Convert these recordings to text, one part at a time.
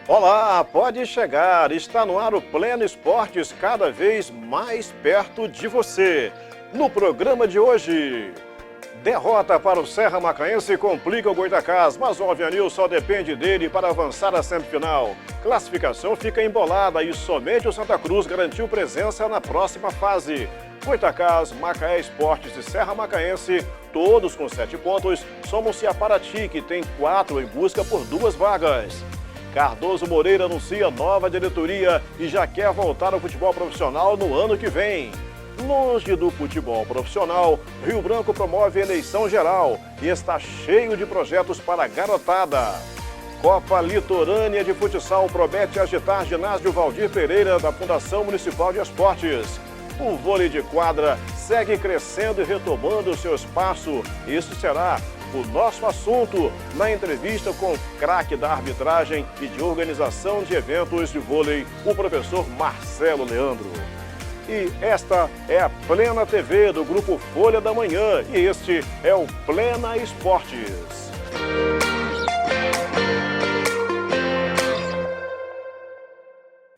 Olá, pode chegar, está no ar o Pleno Esportes, cada vez mais perto de você. No programa de hoje, derrota para o Serra Macaense complica o Goitacás, mas o Avianil só depende dele para avançar à semifinal. Classificação fica embolada e somente o Santa Cruz garantiu presença na próxima fase. Goitacás, Macaé Esportes e Serra Macaense, todos com 7 pontos, somam-se a Paraty, que tem 4 em busca por 2 vagas. Cardoso Moreira anuncia nova diretoria e já quer voltar ao futebol profissional no ano que vem. Longe do futebol profissional, Rio Branco promove eleição geral e está cheio de projetos para a garotada. Copa Litorânea de Futsal promete agitar ginásio Valdir Pereira da Fundação Municipal de Esportes. O vôlei de quadra segue crescendo e retomando seu espaço. Este será o nosso assunto na entrevista com o craque da arbitragem e de organização de eventos de vôlei, o professor Marcelo Leandro. E esta é a Plena TV do Grupo Folha da Manhã e este é o Plena Esportes.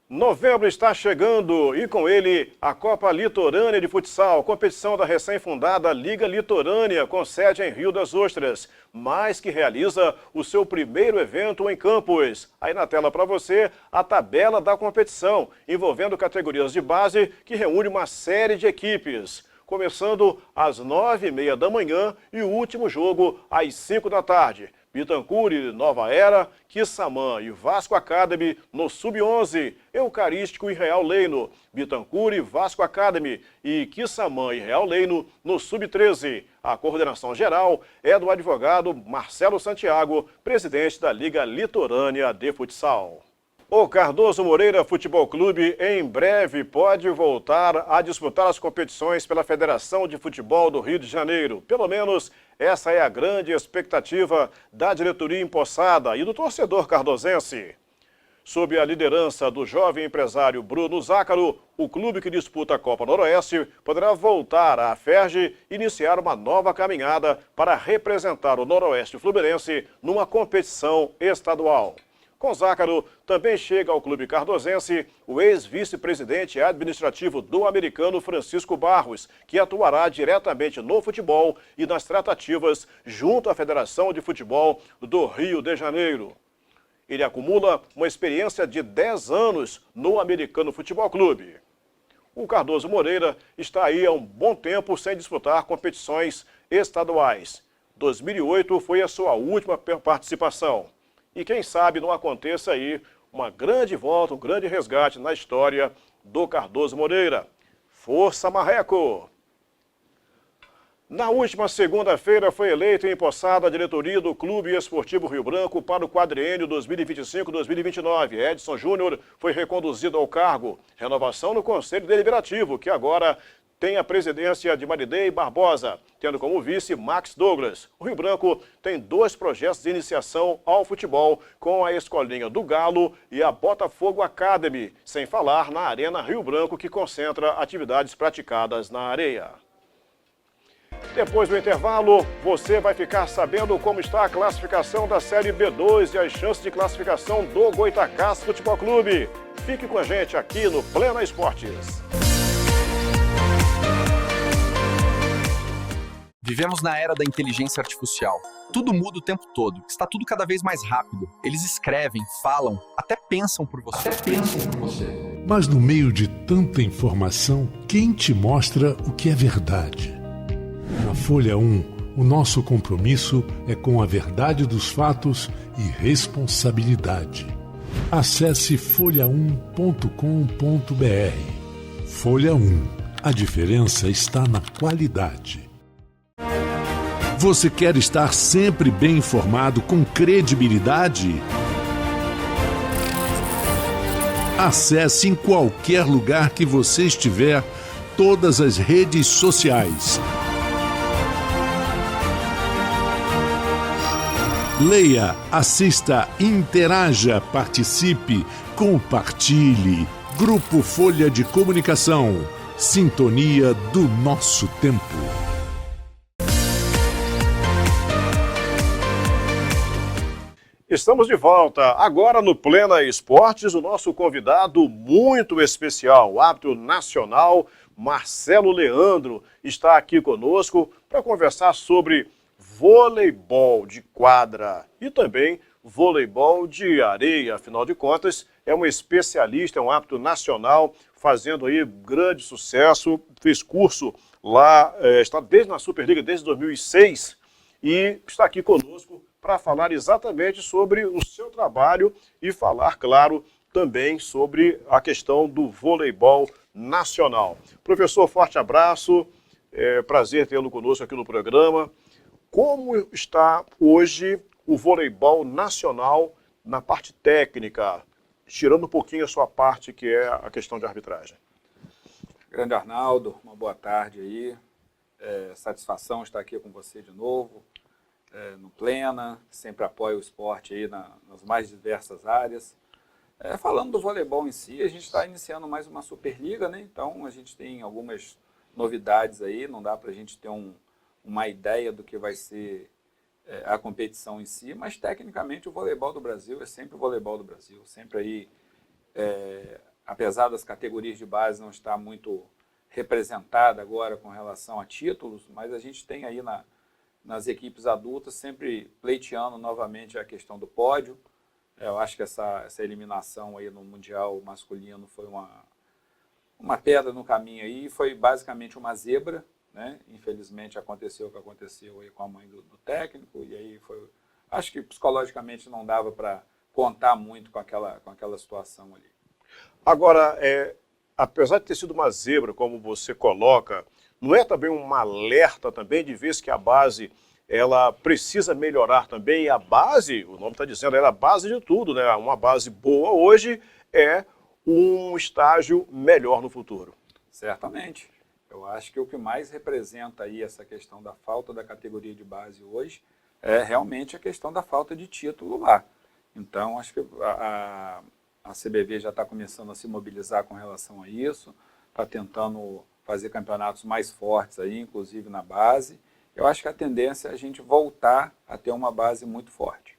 Novembro está chegando e com ele a Copa Litorânea de Futsal, competição da recém-fundada Liga Litorânea, com sede em Rio das Ostras, mas que realiza o seu primeiro evento em Campos. Aí na tela para você a tabela da competição, envolvendo categorias de base que reúne uma série de equipes. Começando às 9h30 da manhã e o último jogo às 5 da tarde. Bittencourt e Nova Era, Quissamã e Vasco Academy no Sub-11, Eucarístico e Real Leino, Bittencourt e Vasco Academy e Quissamã e Real Leino no Sub-13. A coordenação geral é do advogado Marcelo Santiago, presidente da Liga Litorânea de Futsal. O Cardoso Moreira Futebol Clube em breve pode voltar a disputar as competições pela Federação de Futebol do Rio de Janeiro. Pelo menos essa é a grande expectativa da diretoria empossada e do torcedor cardosense. Sob a liderança do jovem empresário Bruno Zácaro, o clube que disputa a Copa Noroeste poderá voltar à Aferj e iniciar uma nova caminhada para representar o Noroeste Fluminense numa competição estadual. Com Zácaro, também chega ao clube cardosense o ex-vice-presidente administrativo do Americano Francisco Barros, que atuará diretamente no futebol e nas tratativas junto à Federação de Futebol do Rio de Janeiro. Ele acumula uma experiência de 10 anos no Americano Futebol Clube. O Cardoso Moreira está aí há um bom tempo sem disputar competições estaduais. 2008 foi a sua última participação. E quem sabe não aconteça aí uma grande volta, um grande resgate na história do Cardoso Moreira. Força Marreco! Na última segunda-feira foi eleita e empossada a diretoria do Clube Esportivo Rio Branco para o quadriênio 2025-2029. Edson Júnior foi reconduzido ao cargo. Renovação no Conselho Deliberativo, que agora tem a presidência de Maridei Barbosa, tendo como vice Max Douglas. O Rio Branco tem 2 projetos de iniciação ao futebol, com a Escolinha do Galo e a Botafogo Academy, sem falar na Arena Rio Branco, que concentra atividades praticadas na areia. Depois do intervalo, você vai ficar sabendo como está a classificação da Série B2 e as chances de classificação do Goitacás Futebol Clube. Fique com a gente aqui no Plena Esportes. Vivemos na era da inteligência artificial. Tudo muda o tempo todo. Está tudo cada vez mais rápido. Eles escrevem, falam, até pensam por você. Mas no meio de tanta informação, quem te mostra o que é verdade? Na Folha 1, o nosso compromisso é com a verdade dos fatos e responsabilidade. Acesse folha1.com.br. Folha 1. A diferença está na qualidade. Você quer estar sempre bem informado com credibilidade? Acesse em qualquer lugar que você estiver todas as redes sociais. Leia, assista, interaja, participe, compartilhe. Grupo Folha de Comunicação. Sintonia do nosso tempo. Estamos de volta. Agora no Plena Esportes, o nosso convidado muito especial, o árbitro nacional Marcelo Leandro, está aqui conosco para conversar sobre voleibol de quadra e também voleibol de areia. Afinal de contas, é um especialista, é um árbitro nacional, fazendo aí grande sucesso, fez curso lá, está desde na Superliga, desde 2006, e está aqui conosco para falar exatamente sobre o seu trabalho e falar, claro, também sobre a questão do voleibol nacional. Professor, forte abraço, prazer tê-lo conosco aqui no programa. Como está hoje o voleibol nacional na parte técnica, tirando um pouquinho a sua parte, que é a questão de arbitragem? Grande Arnaldo, uma boa tarde aí. Satisfação estar aqui com você de novo. No Plena, sempre apoia o esporte aí nas mais diversas áreas. Falando do voleibol em si, a gente está iniciando mais uma Superliga, né? Então a gente tem algumas novidades aí, não dá para a gente ter uma ideia do que vai ser a competição em si, mas tecnicamente o voleibol do Brasil é sempre o voleibol do Brasil, sempre aí, apesar das categorias de base não estar muito representada agora com relação a títulos, mas a gente tem aí nas equipes adultas, sempre pleiteando novamente a questão do pódio. Eu acho que essa eliminação aí no Mundial masculino foi uma pedra no caminho aí, foi basicamente uma zebra, né? Infelizmente aconteceu o que aconteceu aí com a mãe do técnico, e aí acho que psicologicamente não dava para contar muito com aquela situação ali. Agora, apesar de ter sido uma zebra, como você coloca, não é também um alerta também de vez que a base ela precisa melhorar também? E a base, o nome está dizendo, ela é a base de tudo, né? Uma base boa hoje é um estágio melhor no futuro. Certamente. Eu acho que o que mais representa aí essa questão da falta da categoria de base hoje é realmente a questão da falta de título lá. Então, acho que a CBV já está começando a se mobilizar com relação a isso, está tentando fazer campeonatos mais fortes aí, inclusive na base. Eu acho que a tendência é a gente voltar a ter uma base muito forte.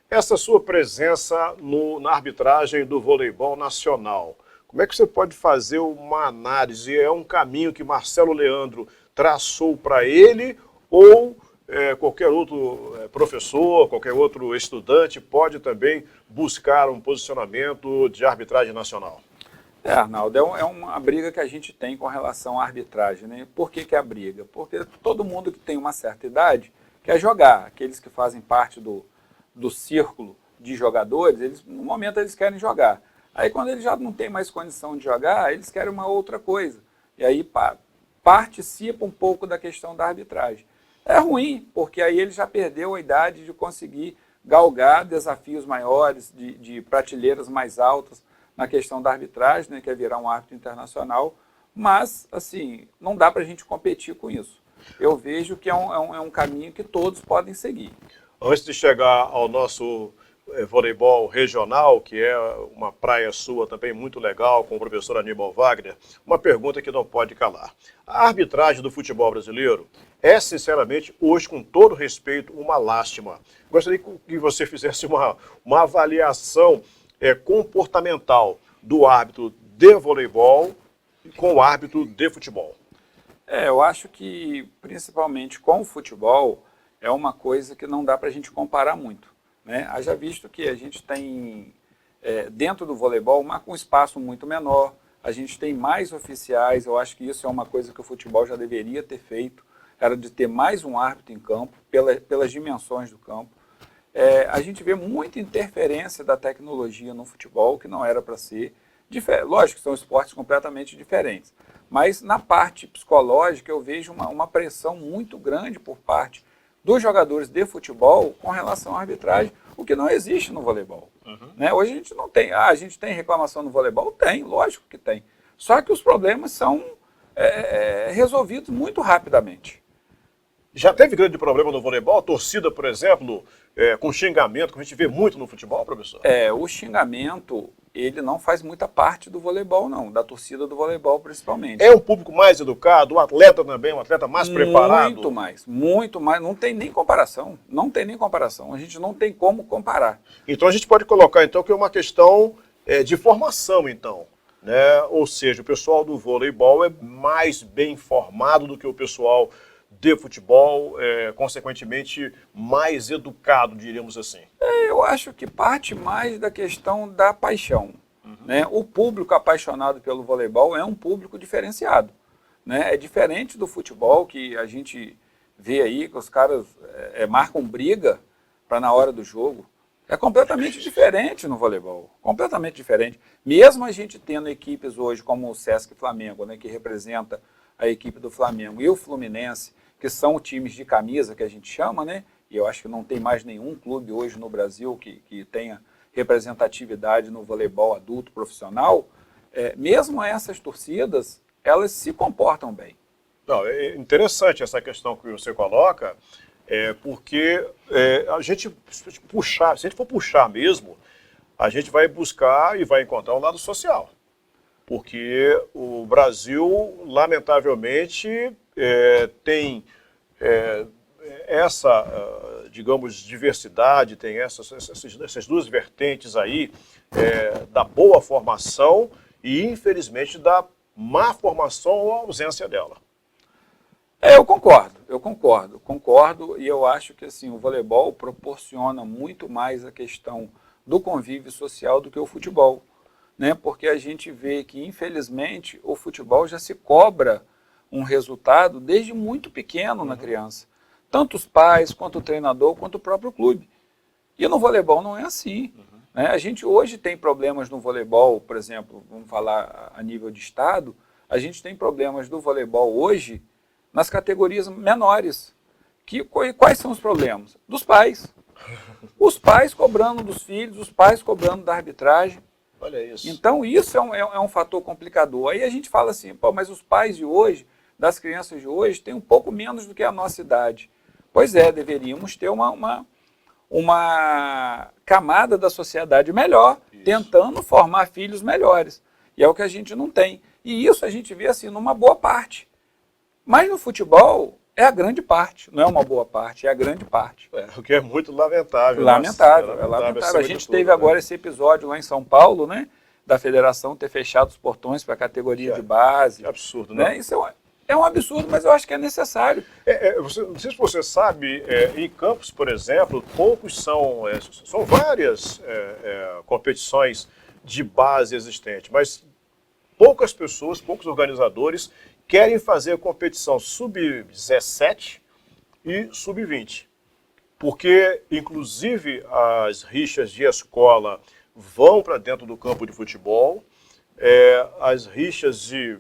Essa sua presença na arbitragem do voleibol nacional, como é que você pode fazer uma análise? É um caminho que Marcelo Leandro traçou para ele ou qualquer outro professor, qualquer outro estudante pode também buscar um posicionamento de arbitragem nacional? Arnaldo, é uma briga que a gente tem com relação à arbitragem, né? Por que é a briga? Porque todo mundo que tem uma certa idade quer jogar. Aqueles que fazem parte do círculo de jogadores, no momento eles querem jogar. Aí quando eles já não têm mais condição de jogar, eles querem uma outra coisa. E aí participa um pouco da questão da arbitragem. É ruim, porque aí ele já perdeu a idade de conseguir galgar desafios maiores, de prateleiras mais altas, na questão da arbitragem, né, que é virar um árbitro internacional, mas, assim, não dá para a gente competir com isso. Eu vejo que é um caminho que todos podem seguir. Antes de chegar ao nosso voleibol regional, que é uma praia sua também muito legal, com o professor Aníbal Wagner, uma pergunta que não pode calar. A arbitragem do futebol brasileiro é, sinceramente, hoje, com todo respeito, uma lástima. Gostaria que você fizesse uma avaliação comportamental do árbitro de voleibol com o árbitro de futebol. Eu acho que, principalmente com o futebol, é uma coisa que não dá para a gente comparar muito, né? Haja visto que a gente tem, dentro do voleibol, um espaço muito menor, a gente tem mais oficiais, eu acho que isso é uma coisa que o futebol já deveria ter feito, era de ter mais um árbitro em campo, pelas dimensões do campo. A gente vê muita interferência da tecnologia no futebol, que não era para ser. Lógico que são esportes completamente diferentes, mas na parte psicológica eu vejo uma pressão muito grande por parte dos jogadores de futebol com relação à arbitragem, o que não existe no voleibol. Né? Hoje a gente não tem. A gente tem reclamação no voleibol? Tem, lógico que tem. Só que os problemas são resolvidos muito rapidamente. Já teve grande problema no voleibol? A torcida, por exemplo, com xingamento, que a gente vê muito no futebol, professor? O xingamento ele não faz muita parte do voleibol, não, da torcida do voleibol principalmente. É um público mais educado, o atleta também, um atleta mais preparado? Muito mais, não tem nem comparação, a gente não tem como comparar. Então a gente pode colocar então que é uma questão de formação, então, né? Ou seja, o pessoal do voleibol é mais bem informado do que o pessoal de futebol, consequentemente mais educado, diríamos assim. Eu acho que parte mais da questão da paixão. Né? O público apaixonado pelo voleibol é um público diferenciado. Né? É diferente do futebol, que a gente vê aí que os caras marcam briga para na hora do jogo. É completamente diferente no voleibol, completamente diferente. Mesmo a gente tendo equipes hoje como o Sesc Flamengo, né, que representa a equipe do Flamengo, e o Fluminense, que são times de camisa que a gente chama, né? E eu acho que não tem mais nenhum clube hoje no Brasil que tenha representatividade no voleibol adulto profissional. Mesmo essas torcidas, elas se comportam bem. Não, é interessante essa questão que você coloca, porque a gente puxar, se a gente for puxar mesmo, a gente vai buscar e vai encontrar um lado social. Porque o Brasil, lamentavelmente, tem essa, digamos, diversidade, tem essas duas vertentes aí, da boa formação e, infelizmente, da má formação ou ausência dela. Eu concordo, e eu acho que assim, o voleibol proporciona muito mais a questão do convívio social do que o futebol. Né? Porque a gente vê que, infelizmente, o futebol já se cobra um resultado desde muito pequeno na criança. Tanto os pais, quanto o treinador, quanto o próprio clube. E no voleibol não é assim. Né? A gente hoje tem problemas no voleibol, por exemplo, vamos falar a nível de estado, a gente tem problemas do voleibol hoje nas categorias menores. Quais são os problemas? Dos pais. Os pais cobrando dos filhos, os pais cobrando da arbitragem. Olha isso. Então, isso é um fator complicador. Aí a gente fala assim, pô, mas os pais de hoje, das crianças de hoje, têm um pouco menos do que a nossa idade. Pois é, deveríamos ter uma camada da sociedade melhor, tentando formar filhos melhores. E é o que a gente não tem. E isso a gente vê assim numa boa parte. Mas no futebol é a grande parte, não é uma boa parte, é a grande parte. O que é muito lamentável. Lamentável. A gente teve agora esse episódio lá em São Paulo, né, da federação ter fechado os portões para a categoria de base. Que absurdo, né? Isso é um absurdo, mas eu acho que é necessário. Não sei se você sabe, em Campos, por exemplo, poucos são várias competições de base existentes, mas poucas pessoas, poucos organizadores querem fazer a competição sub-17 e sub-20. Porque, inclusive, as rixas de escola vão para dentro do campo de futebol, as rixas de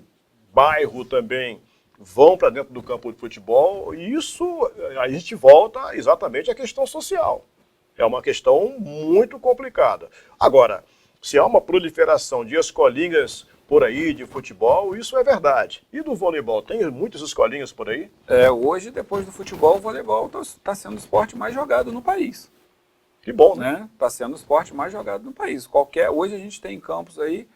bairro também vão para dentro do campo de futebol, e isso a gente volta exatamente à questão social. É uma questão muito complicada. Agora, se há uma proliferação de escolinhas por aí de futebol, isso é verdade. E do voleibol, tem muitas escolinhas por aí? Hoje, depois do futebol, o voleibol está sendo o esporte mais jogado no país. Que bom, né? Está sendo o esporte mais jogado no país. Hoje a gente tem em Campos aí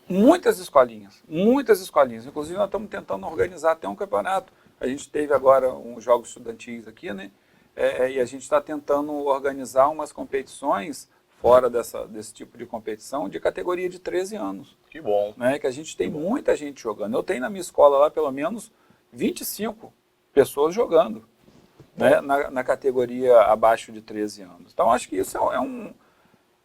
muitas escolinhas. Inclusive, nós estamos tentando organizar até um campeonato. A gente teve agora uns jogos estudantis aqui, né? E a gente está tentando organizar umas competições fora desse tipo de competição, de categoria de 13 anos. Que bom. Né? Que a gente tem muita gente jogando. Eu tenho na minha escola lá pelo menos 25 pessoas jogando, né? na categoria abaixo de 13 anos. Então, acho que isso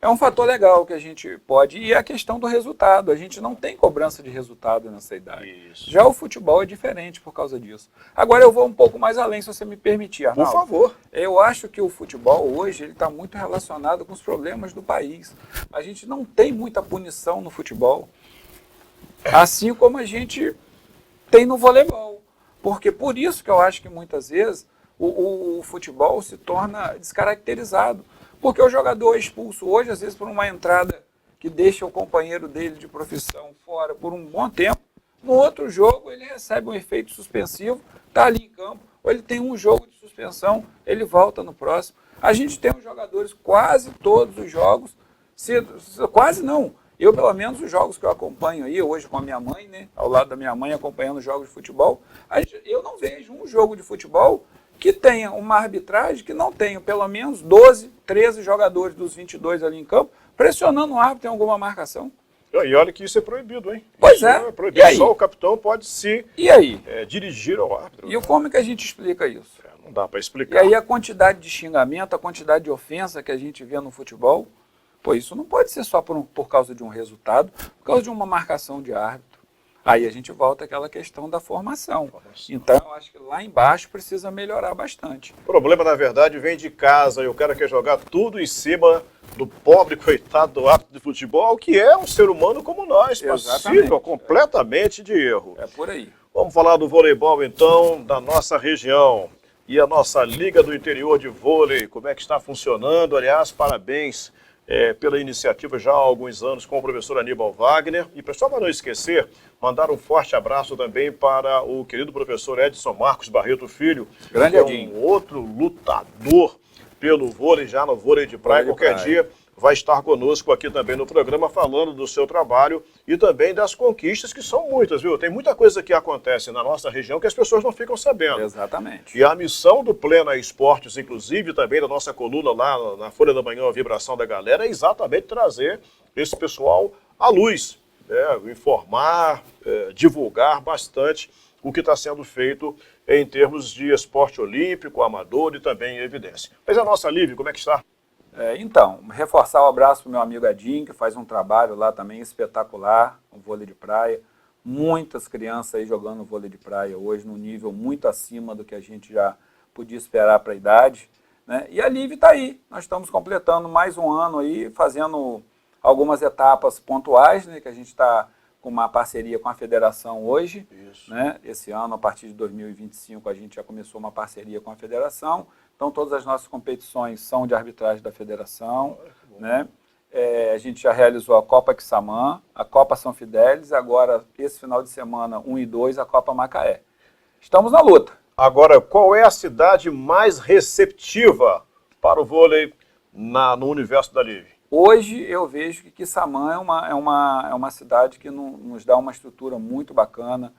é um fator legal que a gente pode... E a questão do resultado. A gente não tem cobrança de resultado nessa idade. Isso. Já o futebol é diferente por causa disso. Agora eu vou um pouco mais além, se você me permitir, Arnaldo. Por favor. Eu acho que o futebol hoje está muito relacionado com os problemas do país. A gente não tem muita punição no futebol, assim como a gente tem no voleibol. Porque por isso que eu acho que muitas vezes o futebol se torna descaracterizado. Porque o jogador é expulso hoje, às vezes, por uma entrada que deixa o companheiro dele de profissão fora por um bom tempo. No outro jogo, ele recebe um efeito suspensivo, está ali em campo, ou ele tem um jogo de suspensão, ele volta no próximo. A gente tem os jogadores quase todos os jogos, quase não, Eu, pelo menos, os jogos que eu acompanho aí, hoje com a minha mãe, né, ao lado da minha mãe, acompanhando jogos de futebol, eu não vejo um jogo de futebol que tenha uma arbitragem que não tenha pelo menos 12, 13 jogadores dos 22 ali em campo, pressionando o árbitro em alguma marcação. E olha que isso é proibido, hein? Pois isso é. proibido. E aí? Só o capitão pode se E aí? dirigir ao árbitro. E como é que a gente explica isso? Não dá para E explicar. aí a quantidade de xingamento, a quantidade de ofensa que a gente vê no futebol, pô, isso não pode ser só por causa de um resultado, por causa de uma marcação de árbitro. Aí a gente volta àquela questão da formação. Então, eu acho que lá embaixo precisa melhorar bastante. O problema, na verdade, vem de casa e o cara quer jogar tudo em cima do pobre coitado do árbitro de futebol, que é um ser humano como nós, passível completamente de erro. É por aí. Vamos falar do voleibol, então, da nossa região. E a nossa Liga do Interior de Vôlei, como é que está funcionando? Aliás, parabéns pela iniciativa já há alguns anos com o professor Aníbal Wagner. E, pessoal, para não esquecer, mandar um forte abraço também para o querido professor Edson Marcos Barreto Filho, Grande que é Edinho. um outro lutador pelo vôlei, já no vôlei de praia. Qualquer dia vai estar conosco aqui também no programa, falando do seu trabalho e também das conquistas, que são muitas, viu? Tem muita coisa que acontece na nossa região que as pessoas não ficam sabendo. Exatamente. E a missão do Plena Esportes, inclusive também da nossa coluna lá na Folha da Manhã, a Vibração da Galera, é exatamente trazer esse pessoal à luz, informar, divulgar bastante o que está sendo feito em termos de esporte olímpico, amador e também em evidência. Mas a nossa Lívia, como é que está? Então, reforçar o abraço para o meu amigo Edinho, que faz um trabalho lá também espetacular, o vôlei de praia. Muitas crianças aí jogando vôlei de praia hoje, num nível muito acima do que a gente já podia esperar para a idade, né? E a Lívia está aí. Nós estamos completando mais um ano aí, fazendo algumas etapas pontuais, né? Que a gente está com uma parceria com a federação hoje. Isso. Né? Esse ano, a partir de 2025, a gente já começou uma parceria com a federação. Então, todas as nossas competições são de arbitragem da federação, né? A gente já realizou a Copa Quissamã, a Copa São Fidélis, agora, esse final de semana, 1 e 2, a Copa Macaé. Estamos na luta. Agora, qual é a cidade mais receptiva para o vôlei no universo da Lívia? Hoje, eu vejo que Quissamã é uma cidade que nos dá uma estrutura muito bacana.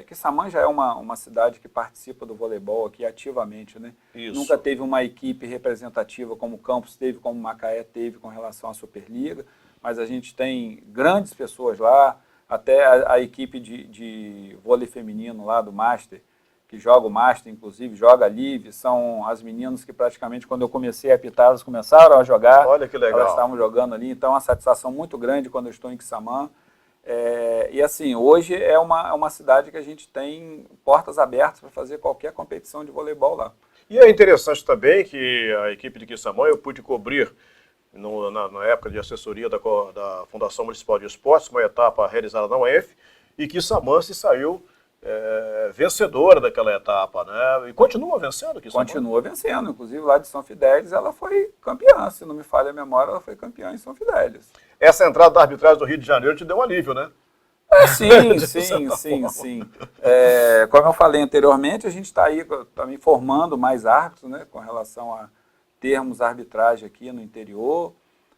Quissamã já é uma cidade que participa do voleibol aqui ativamente, né? Isso. Nunca teve uma equipe representativa como o Campos teve, como o Macaé teve com relação à Superliga, mas a gente tem grandes pessoas lá, até a equipe de vôlei feminino lá do Master, que joga o Master, inclusive, joga a Live, são as meninas que praticamente quando eu comecei a apitar, elas começaram a jogar. Olha que legal. Elas estavam jogando ali, então é uma satisfação muito grande quando eu estou em Quissamã. E assim, hoje é uma cidade que a gente tem portas abertas para fazer qualquer competição de voleibol lá. E é interessante também que a equipe de Quissamã, eu pude cobrir na época de assessoria da Fundação Municipal de Esportes, uma etapa realizada na UENF, e Quissamã se saiu vencedora daquela etapa, né? E continua vencendo, Quissamã? Continua vencendo, inclusive lá de São Fidélis ela foi campeã, se não me falha a memória, ela foi campeã em São Fidélis. Essa entrada da arbitragem do Rio de Janeiro te deu um alívio, né? Sim. Como eu falei anteriormente, a gente está aí também formando mais árbitros, né, com relação a termos arbitragem aqui no interior.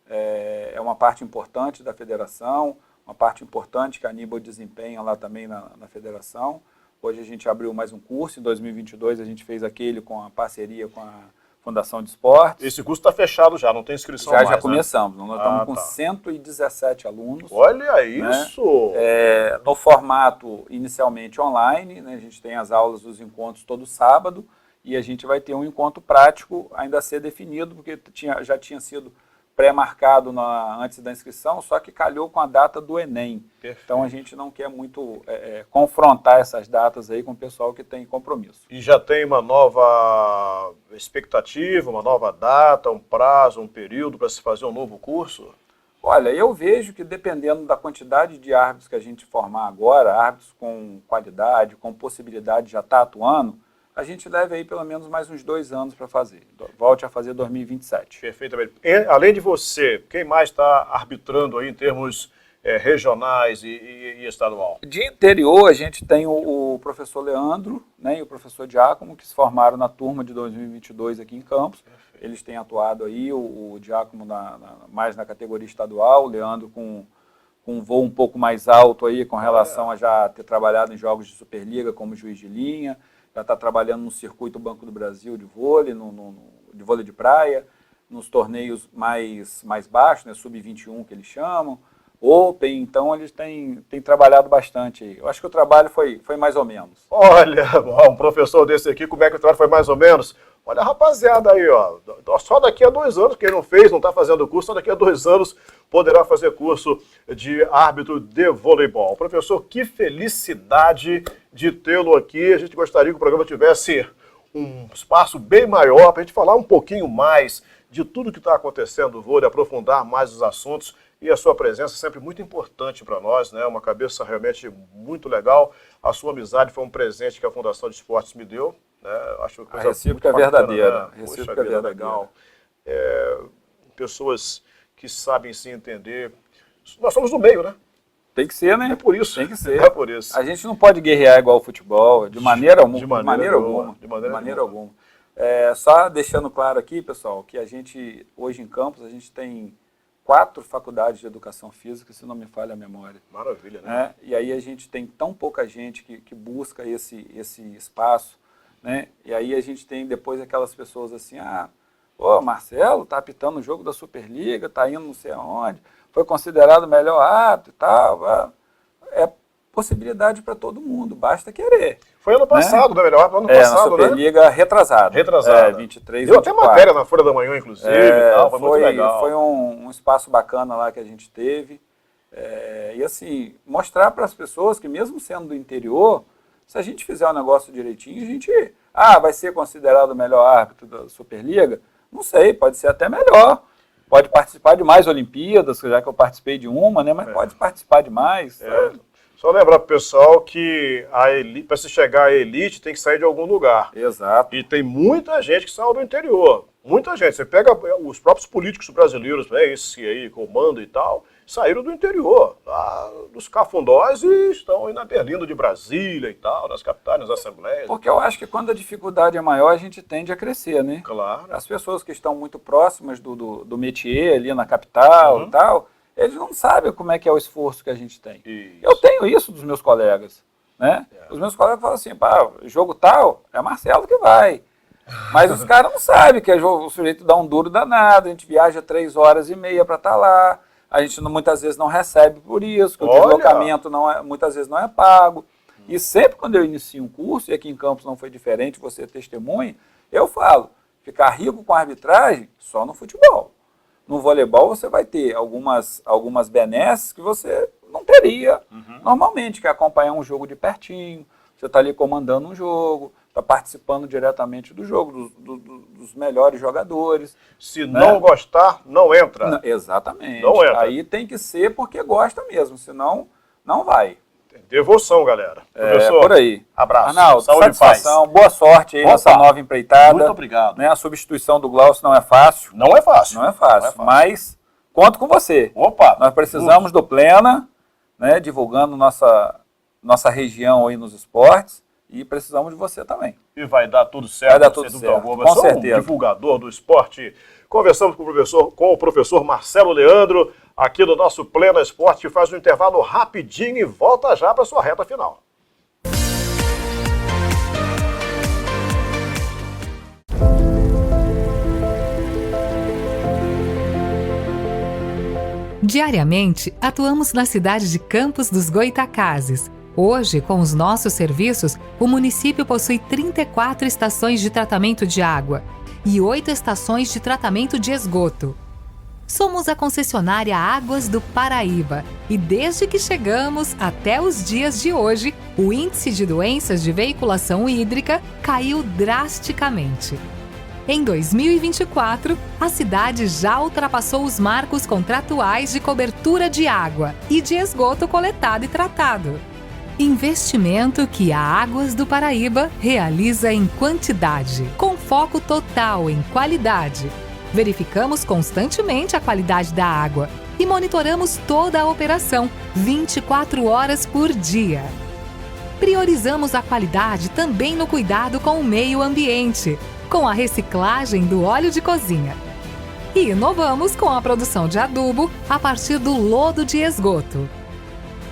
É uma parte importante da federação, uma parte importante que a Aníbal desempenha lá também na federação. Hoje a gente abriu mais um curso, em 2022 a gente fez aquele com a parceria com a Fundação de Esportes. Esse curso está fechado já, não tem inscrição mais, Já né? começamos, nós estamos com 117 alunos. Olha isso! Né? No formato inicialmente online, né? A gente tem as aulas, os encontros todo sábado, e a gente vai ter um encontro prático ainda a ser definido, porque já tinha sido pré-marcado antes da inscrição, só que calhou com a data do Enem. Perfeito. Então a gente não quer muito confrontar essas datas aí com o pessoal que tem compromisso. E já tem uma nova expectativa, uma nova data, um prazo, um período para se fazer um novo curso? Olha, eu vejo que dependendo da quantidade de árbitros que a gente formar agora, árbitros com qualidade, com possibilidade de já estar atuando, a gente leva aí pelo menos mais uns 2 anos para fazer. Volte a fazer 2027. Perfeitamente. Além de você, quem mais está arbitrando aí em termos regionais e estadual? De interior, a gente tem o professor Leandro, né, e o professor Giacomo, que se formaram na turma de 2022 aqui em Campos. Eles têm atuado aí, o Giacomo mais na categoria estadual, o Leandro com um voo um pouco mais alto aí com relação a já ter trabalhado em jogos de Superliga como juiz de linha, já está trabalhando no circuito Banco do Brasil de vôlei, de vôlei de praia, nos torneios mais baixos, né, sub-21 que eles chamam, Open, então eles têm trabalhado bastante aí. Eu acho que o trabalho foi mais ou menos. Olha, um professor desse aqui, como é que o trabalho foi mais ou menos? Olha a rapaziada aí, ó, só daqui a 2 anos, quem não fez, não está fazendo curso, só daqui a 2 anos poderá fazer curso de árbitro de voleibol. Professor, que felicidade de tê-lo aqui. A gente gostaria que o programa tivesse um espaço bem maior para a gente falar um pouquinho mais de tudo que está acontecendo no vôlei, aprofundar mais os assuntos, e a sua presença é sempre muito importante para nós, né? Uma cabeça realmente muito legal. A sua amizade foi um presente que a Fundação de Esportes me deu. Acho que a recíproca é verdadeira. Né? Recíproca é verdadeira. Legal. Pessoas que sabem se entender. Nós somos do meio, né? Tem que ser, né? É por isso. Tem que ser. É por isso. A gente não pode guerrear igual ao futebol, de maneira alguma. De maneira alguma. Só deixando claro aqui, pessoal, que a gente, hoje em Campos, a gente tem 4 faculdades de educação física, se não me falha a memória. Maravilha, né? E aí a gente tem tão pouca gente que busca esse espaço, né? E aí a gente tem depois aquelas pessoas assim, Marcelo tá apitando o jogo da Superliga, tá indo não sei aonde, foi considerado o melhor árbitro e tal. É possibilidade para todo mundo, basta querer. Foi ano passado, né? Melhor ano passado, na Superliga, retrasada. 23, Deu 24. Até matéria na Folha da Manhã, inclusive, e tal, foi muito legal. Foi um espaço bacana lá que a gente teve. E assim, mostrar para as pessoas que mesmo sendo do interior, se a gente fizer o negócio direitinho, a gente... vai ser considerado o melhor árbitro da Superliga? Não sei, pode ser até melhor. Pode participar de mais Olimpíadas, já que eu participei de uma, né? Mas pode participar de mais. Só lembrar para o pessoal que para se chegar à elite tem que sair de algum lugar. Exato. E tem muita gente que saiu do interior. Muita gente. Você pega os próprios políticos brasileiros, né, esse aí, comando e tal, saíram do interior, lá dos cafundós, e estão aí na Berlinda de Brasília e tal, nas capitais, nas assembleias. Porque eu acho que quando a dificuldade é maior, a gente tende a crescer, né? Claro. As pessoas que estão muito próximas do métier ali na capital e tal, eles não sabem como é que é o esforço que a gente tem. Isso. Eu tenho isso dos meus colegas, né? Os meus colegas falam assim, jogo tal, é Marcelo que vai. Mas os caras não sabem que o sujeito dá um duro danado, a gente viaja 3 horas e meia para estar lá, a gente muitas vezes não recebe por isso, que o deslocamento muitas vezes não é pago. E sempre quando eu inicio um curso, e aqui em Campos não foi diferente, você é testemunha, eu falo, ficar rico com a arbitragem só no futebol. No voleibol você vai ter algumas benesses que você não teria normalmente, que é acompanhar um jogo de pertinho, você está ali comandando um jogo, está participando diretamente do jogo, dos melhores jogadores. Se não gostar, não entra. Exatamente. Não entra. Aí tem que ser porque gosta mesmo, senão não vai. Devoção, galera. Professor, por aí. Abraço. Arnaldo, saúde e paz. Boa sorte aí nessa nova empreitada. Muito obrigado. Né, a substituição do Glaucio não é fácil. Não é fácil. Não é fácil, mas conto com você. Opa. Nós precisamos do Plena, né, divulgando nossa região aí nos esportes, e precisamos de você também. E vai dar tudo certo. Vai dar tudo certo, com certeza. Um divulgador do esporte. Conversamos com o professor Marcelo Leandro, aqui no nosso Plena Esporte, que faz um intervalo rapidinho e volta já para a sua reta final. Diariamente, atuamos na cidade de Campos dos Goytacazes. Hoje, com os nossos serviços, o município possui 34 estações de tratamento de água e 8 estações de tratamento de esgoto. Somos a concessionária Águas do Paraíba e desde que chegamos até os dias de hoje, o índice de doenças de veiculação hídrica caiu drasticamente. Em 2024, a cidade já ultrapassou os marcos contratuais de cobertura de água e de esgoto coletado e tratado. Investimento que a Águas do Paraíba realiza em quantidade, com foco total em qualidade. Verificamos constantemente a qualidade da água e monitoramos toda a operação, 24 horas por dia. Priorizamos a qualidade também no cuidado com o meio ambiente, com a reciclagem do óleo de cozinha. E inovamos com a produção de adubo a partir do lodo de esgoto.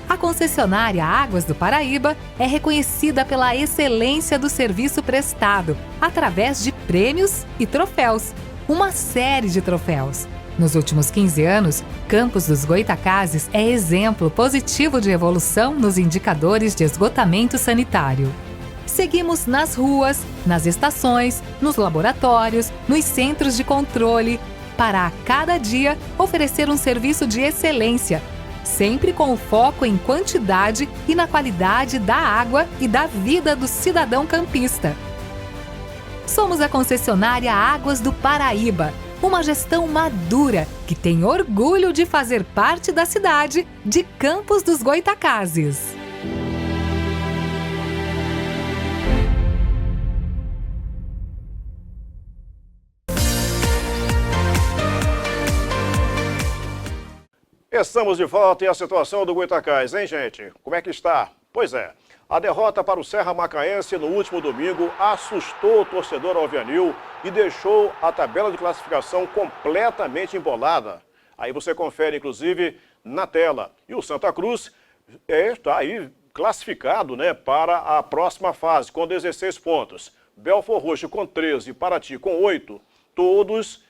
A concessionária Águas do Paraíba é reconhecida pela excelência do serviço prestado, através de prêmios e troféus. Uma série de troféus. Nos últimos 15 anos, Campos dos Goytacazes é exemplo positivo de evolução nos indicadores de esgotamento sanitário. Seguimos nas ruas, nas estações, nos laboratórios, nos centros de controle, para a cada dia oferecer um serviço de excelência, sempre com o foco em quantidade e na qualidade da água e da vida do cidadão campista. Somos a concessionária Águas do Paraíba, uma gestão madura que tem orgulho de fazer parte da cidade de Campos dos Goytacazes. Estamos de volta e a situação do Goytacás, hein, gente? Como é que está? Pois é, a derrota para o Serra Macaense no último domingo assustou o torcedor alvianil e deixou a tabela de classificação completamente embolada. Aí você confere, inclusive, na tela. E o Santa Cruz está aí classificado, né, para a próxima fase, com 16 pontos. Belford Roxo com 13, Paraty com 8, todos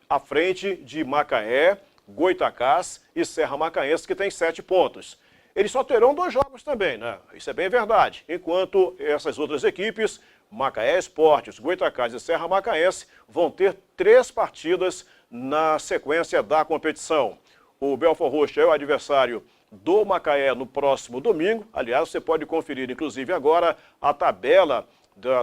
à frente de Macaé, Goytacás e Serra Macaense, que tem 7 pontos. Eles só terão 2 jogos também, né? Isso é bem verdade. Enquanto essas outras equipes, Macaé Esportes, Goytacás e Serra Macaense, vão ter 3 partidas na sequência da competição. O Belford Roxo é o adversário do Macaé no próximo domingo. Aliás, você pode conferir, inclusive, agora a tabela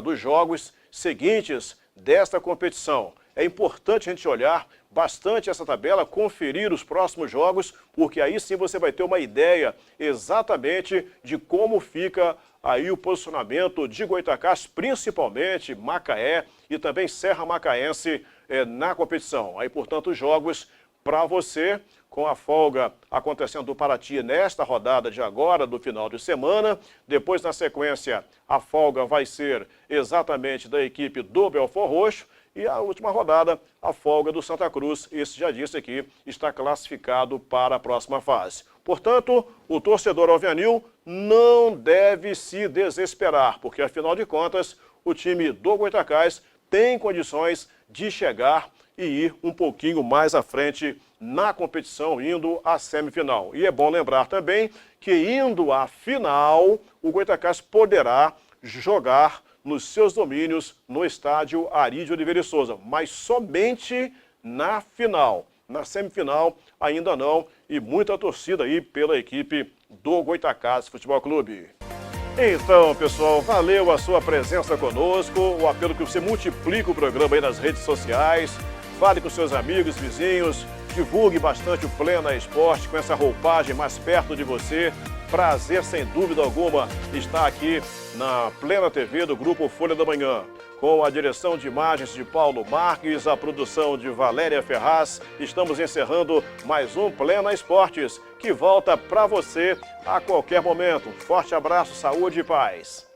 dos jogos seguintes desta competição. É importante a gente olhar bastante essa tabela, conferir os próximos jogos, porque aí sim você vai ter uma ideia exatamente de como fica aí o posicionamento de Goytacás, principalmente Macaé e também Serra Macaense na competição. Aí, portanto, os jogos para você, com a folga acontecendo do Paraty nesta rodada de agora, do final de semana. Depois, na sequência, a folga vai ser exatamente da equipe do Belford Roxo. E a última rodada, a folga do Santa Cruz. Esse, já disse aqui, está classificado para a próxima fase. Portanto, o torcedor alvianil não deve se desesperar, porque, afinal de contas, o time do Goytacás tem condições de chegar e ir um pouquinho mais à frente na competição, indo à semifinal. E é bom lembrar também que, indo à final, o Goytacás poderá jogar nos seus domínios no estádio Arídio Oliveira de Souza, mas somente na final. Na semifinal ainda não, e muita torcida aí pela equipe do Goytacás Futebol Clube. Então, pessoal, valeu a sua presença conosco, o apelo que você multiplique o programa aí nas redes sociais, fale com seus amigos, vizinhos, divulgue bastante o Plena Esporte com essa roupagem mais perto de você. Prazer, sem dúvida alguma, estar aqui na Plena TV do Grupo Folha da Manhã. Com a direção de imagens de Paulo Marques, a produção de Valéria Ferraz, estamos encerrando mais um Plena Esportes, que volta para você a qualquer momento. Forte abraço, saúde e paz.